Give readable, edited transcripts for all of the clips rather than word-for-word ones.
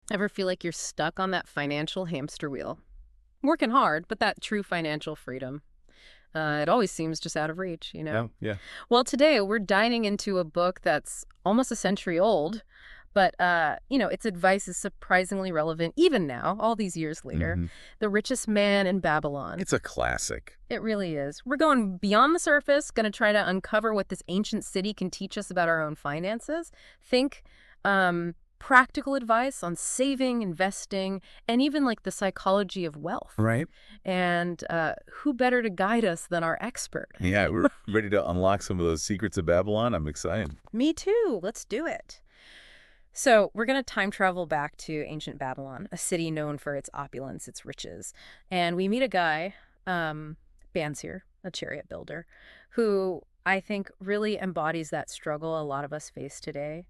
Ever feel like you're stuck on that financial hamster wheel? Working hard, but that true financial freedom. It always seems just out of reach, you know? Oh, yeah. Well, today we're diving into a book that's almost a century old, but, its advice is surprisingly relevant even now, all these years later. hmm The Richest Man in Babylon. It's a classic. It really is. We're going beyond the surface, going to try to uncover what this ancient city can teach us about our own finances. Think practical advice on saving, investing, and even like the psychology of wealth. Right? And who better to guide us than our expert? Yeah, we're ready to unlock some of those secrets of Babylon. I'm excited. Me too. Let's do it. So, we're going to time travel back to ancient Babylon, a city known for its opulence, its riches. And we meet a guy, Bansir, a chariot builder, who I think really embodies that struggle a lot of us face today.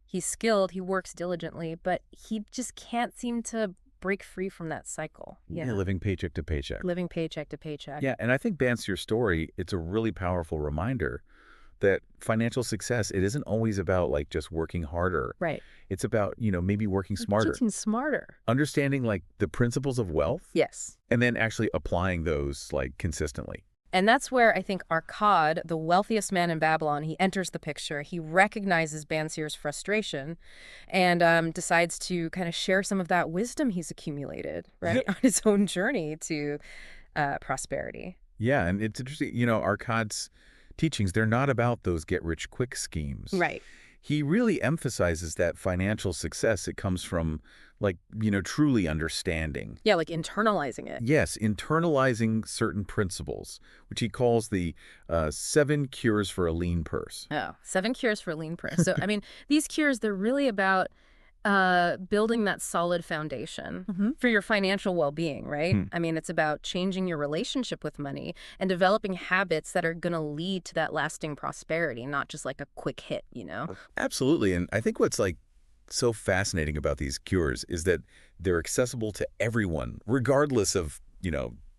He's skilled, he works diligently, but he just can't seem to break free from that cycle. Yeah, living paycheck to paycheck. Living paycheck to paycheck. Yeah, and I think, Bance, your story, it's a really powerful reminder that financial success, it isn't always about like just working harder. Right. It's about, maybe working smarter. Working smarter. Understanding like the principles of wealth. Yes. And then actually applying those like consistently. And that's where I think Arkad, the wealthiest man in Babylon, he enters the picture. He recognizes Bansir's frustration and decides to kind of share some of that wisdom he's accumulated, right, on his own journey to prosperity. Yeah, and it's interesting, Arkad's teachings, they're not about those get-rich-quick schemes. Right. He really emphasizes that financial success, it comes from, like, truly understanding. Yeah, like internalizing it. Yes, internalizing certain principles, which he calls the 7 cures for a lean purse. Oh, 7 cures for a lean purse. So, I mean, these cures, they're really about building that solid foundation for your financial well-being, right? I mean, it's about changing your relationship with money and developing habits that are going to lead to that lasting prosperity, not just like a quick hit, Absolutely. And I think what's like so fascinating about these cures is that they're accessible to everyone, regardless of,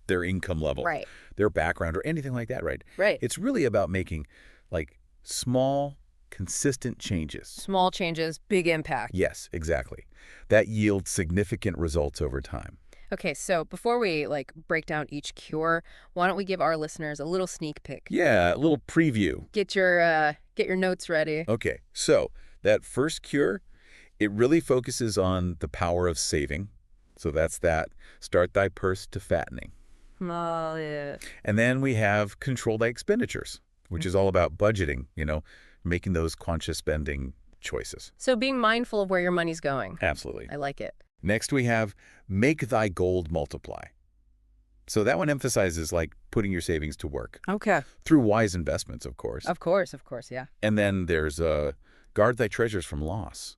their income level, Right. their background, or anything like that, right? Right. It's really about making like small, consistent changes. Small changes, big impact. Yes, exactly. That yields significant results over time. Okay, so before we break down each cure, why don't we give our listeners a little sneak peek? Yeah, a little preview. Get your notes ready. Okay, so that first cure, it really focuses on the power of saving. So that's that. Start thy purse to fattening. Oh, yeah. And then we have control thy expenditures, which is all about budgeting, making those conscious spending choices. So being mindful of where your money's going. Absolutely. I like it. Next, we have make thy gold multiply. So that one emphasizes like putting your savings to work. Okay. Through wise investments, of course. Of course, yeah. And then there's guard thy treasures from loss.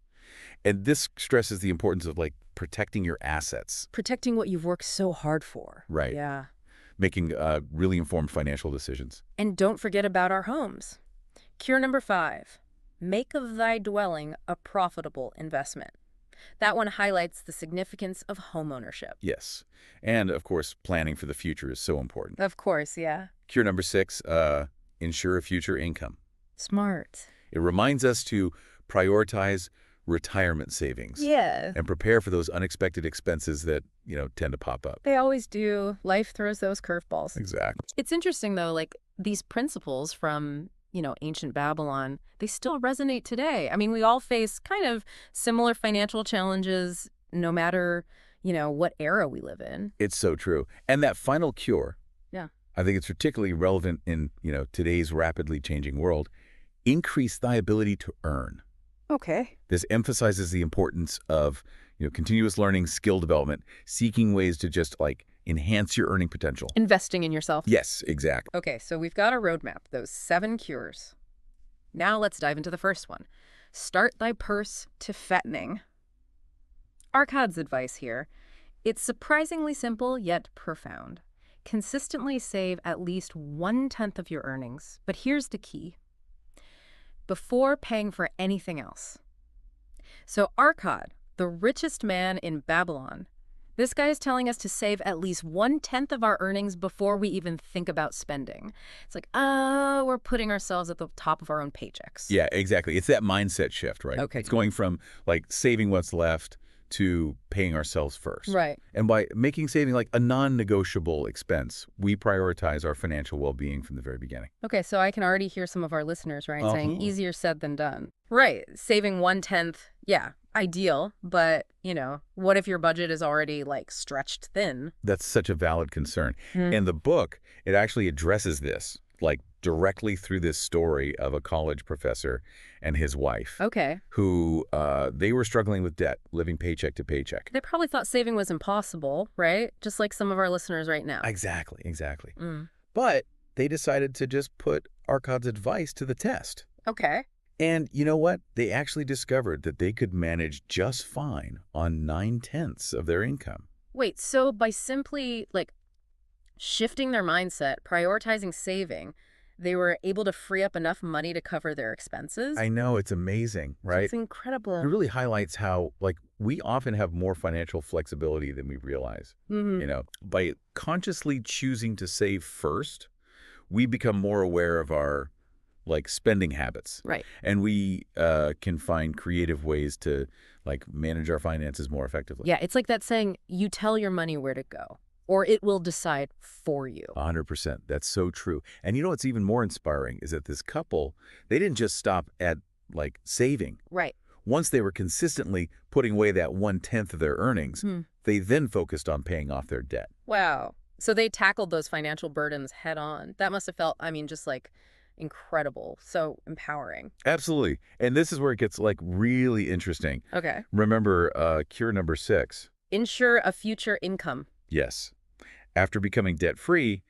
And this stresses the importance of like protecting your assets. Protecting what you've worked so hard for. Right. Yeah. Making really informed financial decisions. And don't forget about our homes. Cure number 5, make of thy dwelling a profitable investment. That one highlights the significance of home ownership. Yes. And, of course, planning for the future is so important. Of course, yeah. Cure number 6, ensure a future income. Smart. It reminds us to prioritize retirement savings. Yeah. And prepare for those unexpected expenses that, tend to pop up. They always do. Life throws those curveballs. Exactly. It's interesting, though, like these principles from ancient Babylon, they still resonate today. I mean, we all face kind of similar financial challenges no matter, what era we live in. It's so true. And that final cure, Yeah. I think it's particularly relevant in, today's rapidly changing world. Increase thy ability to earn. Okay. This emphasizes the importance of, continuous learning, skill development, seeking ways to just like enhance your earning potential. Investing in yourself. Yes, exactly. Okay, so we've got a roadmap, those 7 cures. Now let's dive into the first one. Start thy purse to fattening. Arkad's advice here. It's surprisingly simple yet profound. Consistently save at least 1/10 of your earnings. But here's the key. Before paying for anything else. So Arkad, the richest man in Babylon, this guy is telling us to save at least 1/10 of our earnings before we even think about spending. It's like, we're putting ourselves at the top of our own paychecks. Yeah, exactly. It's that mindset shift, right? Okay. It's going from like saving what's left to paying ourselves first. Right. And by making saving like a non-negotiable expense, we prioritize our financial well-being from the very beginning. Okay, so I can already hear some of our listeners, right, saying Uh-huh. easier said than done. Right. Saving 1/10, yeah, ideal, but, what if your budget is already like stretched thin? That's such a valid concern. Hmm. In the book, it actually addresses this, like directly through this story of a college professor and his wife, Okay. who they were struggling with debt, living paycheck to paycheck. They probably thought saving was impossible, right? Just like some of our listeners right now. Exactly, exactly. Mm. But they decided to just put Arcad's advice to the test. Okay. And you know what? They actually discovered that they could manage just fine on 9/10 of their income. Wait, so by simply like shifting their mindset, prioritizing saving, they were able to free up enough money to cover their expenses? I know, it's amazing, right? It's incredible. It really highlights how, like, we often have more financial flexibility than we realize. Mm-hmm. By consciously choosing to save first, we become more aware of our, like, spending habits. Right. And we can find creative ways to, like, manage our finances more effectively. Yeah, it's like that saying, you tell your money where to go, or it will decide for you. 100%. That's so true. And you know what's even more inspiring is that this couple, they didn't just stop at, like, saving. Right. Once they were consistently putting away that 1/10 of their earnings, they then focused on paying off their debt. Wow. So they tackled those financial burdens head on. That must have felt, just like incredible, so empowering. Absolutely. And this is where it gets, like, really interesting. Okay. Remember cure number 6? Ensure a future income. Yes. After becoming debt-free,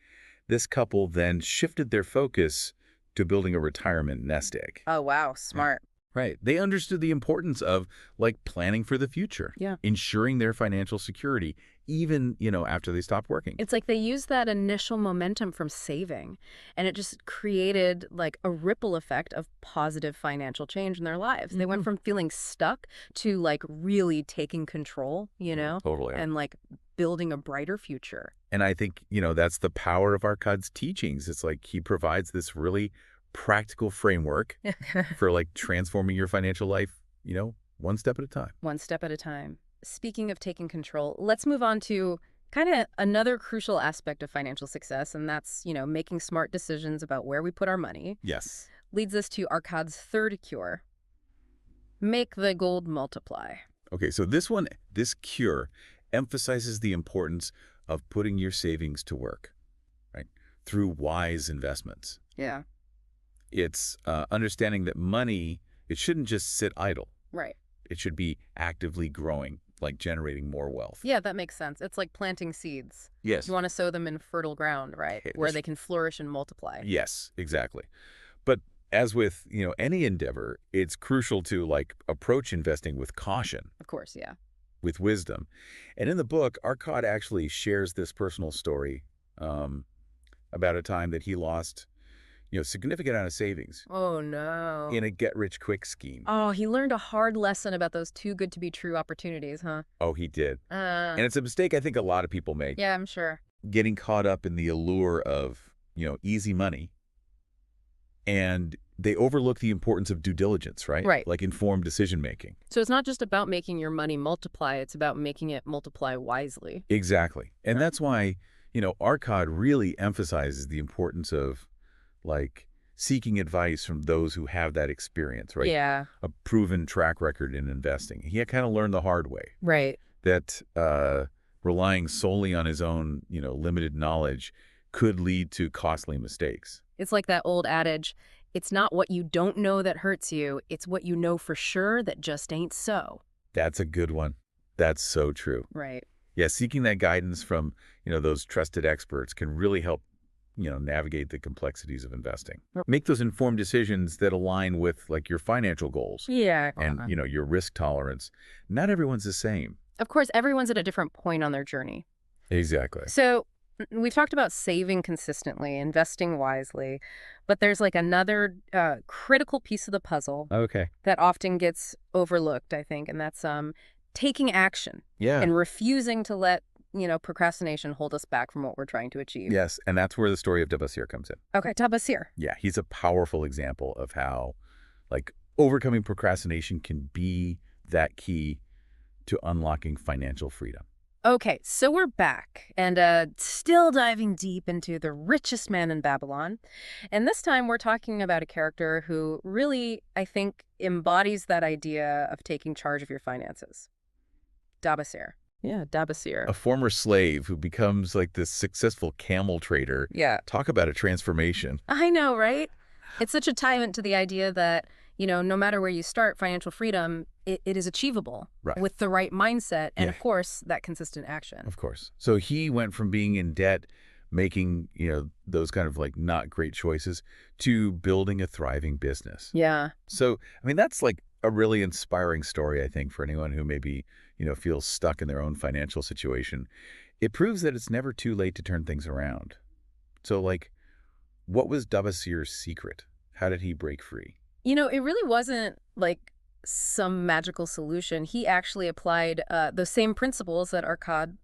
this couple then shifted their focus to building a retirement nest egg. Oh, wow. Smart. Right. They understood the importance of, like, planning for the future. Yeah. Ensuring their financial security, even, after they stopped working. It's like they used that initial momentum from saving, and it just created like a ripple effect of positive financial change in their lives. They went from feeling stuck to like really taking control, Totally. and like building a brighter future. And I think, that's the power of Arcad's teachings. It's like he provides this really practical framework for, like, transforming your financial life, one step at a time. One step at a time. Speaking of taking control, let's move on to kind of another crucial aspect of financial success, and that's, making smart decisions about where we put our money. Yes. Leads us to Arcad's third cure. Make the gold multiply. Okay, so this cure emphasizes the importance of putting your savings to work, right, through wise investments. Yeah. It's understanding that money, it shouldn't just sit idle. Right. It should be actively growing, like generating more wealth. Yeah, that makes sense. It's like planting seeds. Yes. You want to sow them in fertile ground, right? Okay, Where they can flourish and multiply. Yes, exactly. But as with, any endeavor, it's crucial to, like, approach investing with caution, Of course, yeah. with wisdom. And in the book, Arcad actually shares this personal story about a time that he lost, significant amount of savings Oh, no. in a get-rich-quick scheme. Oh, he learned a hard lesson about those too good to be true opportunities, huh? Oh, he did. And Uh, it's a mistake I think a lot of people make, yeah, I'm sure. getting caught up in the allure of, easy money. And they overlook the importance of due diligence, right? Right. Like informed decision-making. So it's not just about making your money multiply, it's about making it multiply wisely. Exactly. And Yeah. that's why, Arcad really emphasizes the importance of, like, seeking advice from those who have that experience, right? Yeah, A proven track record in investing. He had kind of learned the hard way right. that relying solely on his own, limited knowledge could lead to costly mistakes. It's like that old adage, it's not what you don't know that hurts you, it's what you know for sure that just ain't so. That's a good one. That's so true. Right. Yeah, seeking that guidance from, those trusted experts can really help, navigate the complexities of investing. Make those informed decisions that align with, like, your financial goals Yeah. and, your risk tolerance. Not everyone's the same. Of course, everyone's at a different point on their journey. Exactly. So we've talked about saving consistently, investing wisely, but there's like another critical piece of the puzzle Okay. that often gets overlooked, I think, and that's taking action Yeah. and refusing to let, procrastination hold us back from what we're trying to achieve. Yes, and that's where the story of Debussy comes in. Okay, Tabasir. Yeah, he's a powerful example of how, like, overcoming procrastination can be that key to unlocking financial freedom. Okay, so we're back and still diving deep into the richest man in Babylon. And this time we're talking about a character who really, I think, embodies that idea of taking charge of your finances. Dabasir. Yeah, Dabasir. A former slave who becomes like this successful camel trader. Yeah. Talk about a transformation. I know, right? It's such a tie-in to the idea that, no matter where you start, financial freedom, it is achievable Right. with the right mindset and, Yeah. of course, that consistent action. Of course. So he went from being in debt, making, those kind of like not great choices, to building a thriving business. Yeah. So, I mean, that's like a really inspiring story, I think, for anyone who maybe, feels stuck in their own financial situation. It proves that it's never too late to turn things around. So, like, what was Dabasir's secret? How did he break free? It really wasn't like some magical solution. He actually applied the same principles that Arkad,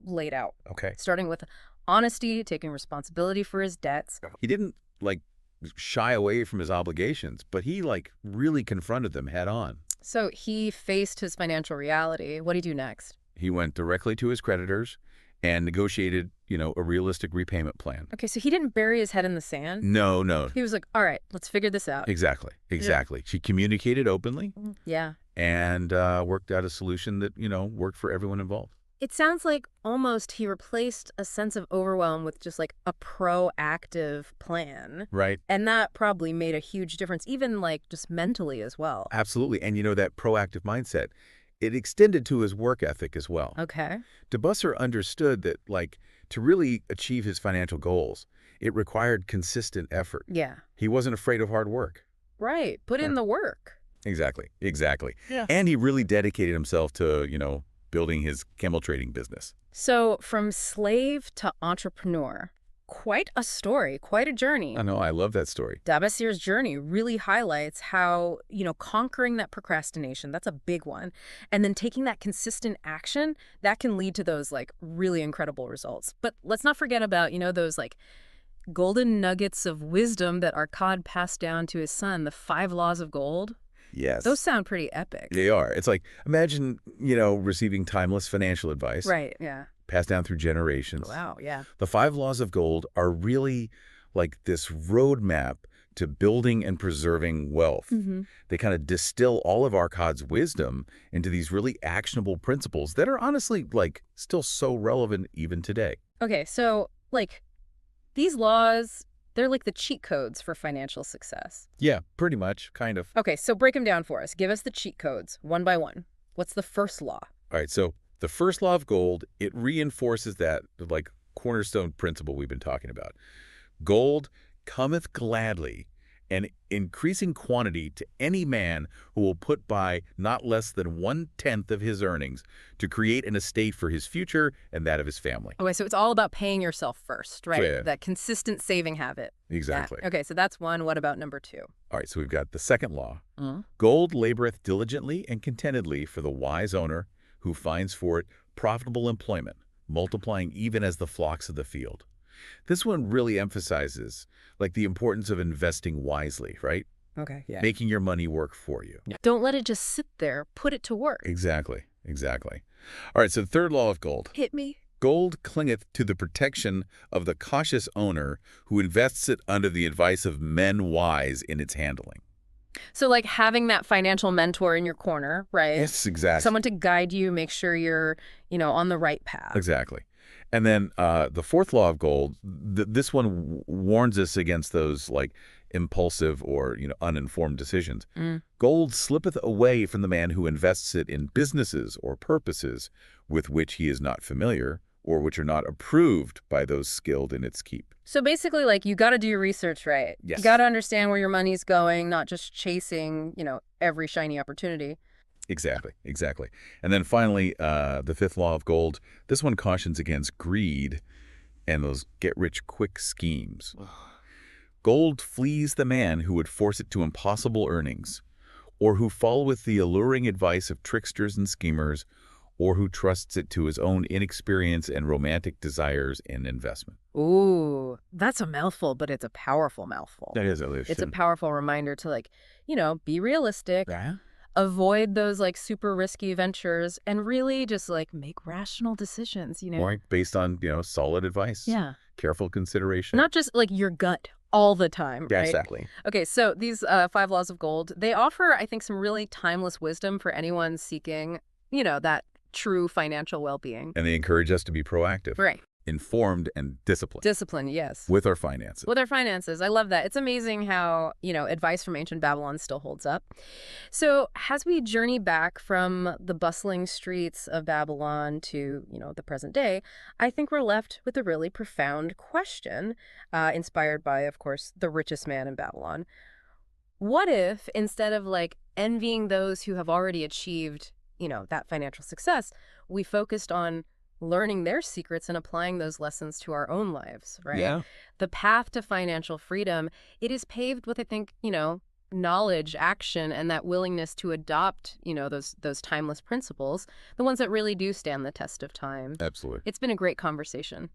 laid out, Okay. starting with honesty, taking responsibility for his debts. He didn't, like, shy away from his obligations, but he, like, really confronted them head on. So he faced his financial reality. What did he do next? He went directly to his creditors and negotiated, a realistic repayment plan. Okay, so he didn't bury his head in the sand. No, no. He was like, all right, let's figure this out. Exactly. She communicated openly Yeah. and worked out a solution that, worked for everyone involved. It sounds like almost he replaced a sense of overwhelm with just like a proactive plan. Right. And that probably made a huge difference, even like just mentally as well. Absolutely. And, that proactive mindset, it extended to his work ethic as well. Okay. Dabasir understood that, like, to really achieve his financial goals, it required consistent effort. Yeah. He wasn't afraid of hard work. Right. Put in the work. Exactly. Yeah. And he really dedicated himself to, building his camel trading business. So from slave to entrepreneur, quite a story, quite a journey. I know. I love that story. Dabasir's journey really highlights how, conquering that procrastination, that's a big one, and then taking that consistent action, that can lead to those, like, really incredible results. But let's not forget about, those, like, golden nuggets of wisdom that Arkad passed down to his son, the 5 laws of gold. Yes. Those sound pretty epic. They are. It's like, imagine, receiving timeless financial advice. Right, yeah. Passed down through generations. Wow, yeah. The 5 laws of gold are really like this roadmap to building and preserving wealth. Mm-hmm. They kind of distill all of Arkad's wisdom into these really actionable principles that are honestly, like, still so relevant even today. Okay, so, like, these laws, they're like the cheat codes for financial success. Yeah, pretty much, kind of. Okay, so break them down for us. Give us the cheat codes, one by one. What's the first law? All right, so the first law of gold, it reinforces that, like, cornerstone principle we've been talking about. Gold cometh gladly, and increasing quantity to any man who will put by not less than 1/10 of his earnings to create an estate for his future and that of his family. Okay, so it's all about paying yourself first, right? Yeah. That consistent saving habit. Exactly. Yeah. Okay, so that's one. What about number 2? All right, so we've got the second law. Mm. Gold laboreth diligently and contentedly for the wise owner who finds for it profitable employment, multiplying even as the flocks of the field. This one really emphasizes, like, the importance of investing wisely, right? Okay, yeah. Making your money work for you. Don't let it just sit there. Put it to work. Exactly. All right, so the third law of gold. Hit me. Gold clingeth to the protection of the cautious owner who invests it under the advice of men wise in its handling. So, like, having that financial mentor in your corner, right? Yes, exactly. Someone to guide you, make sure you're, on the right path. Exactly. And then the fourth law of gold, this one warns us against those, like, impulsive or, uninformed decisions. Mm. Gold slippeth away from the man who invests it in businesses or purposes with which he is not familiar or which are not approved by those skilled in its keep. So basically, like, you got to do your research right. Yes. You got to understand where your money's going, not just chasing, every shiny opportunity. Exactly. And then finally, the fifth law of gold, this one cautions against greed and those get-rich-quick schemes. Gold flees the man who would force it to impossible earnings, or who followeth the alluring advice of tricksters and schemers, or who trusts it to his own inexperience and romantic desires in investment. Ooh, that's a mouthful, but it's a powerful mouthful. That is, at least. It's a powerful reminder to, like, be realistic. Yeah. avoid those like super risky ventures, and really just like make rational decisions, Right, based on, solid advice. Yeah. Careful consideration. Not just like your gut all the time, Yeah, right? exactly. Okay, so these 5 laws of gold, they offer, I think, some really timeless wisdom for anyone seeking, that true financial well-being. And they encourage us to be proactive, Right. informed, and disciplined Discipline, yes. with our finances. With our finances. I love that. It's amazing how, advice from ancient Babylon still holds up. So as we journey back from the bustling streets of Babylon to, the present day, I think we're left with a really profound question, inspired by, of course, the richest man in Babylon. What if, instead of like envying those who have already achieved, that financial success, we focused on learning their secrets and applying those lessons to our own lives, right? Yeah. The path to financial freedom, it is paved with, I think, knowledge, action, and that willingness to adopt, those timeless principles, the ones that really do stand the test of time. Absolutely. It's been a great conversation.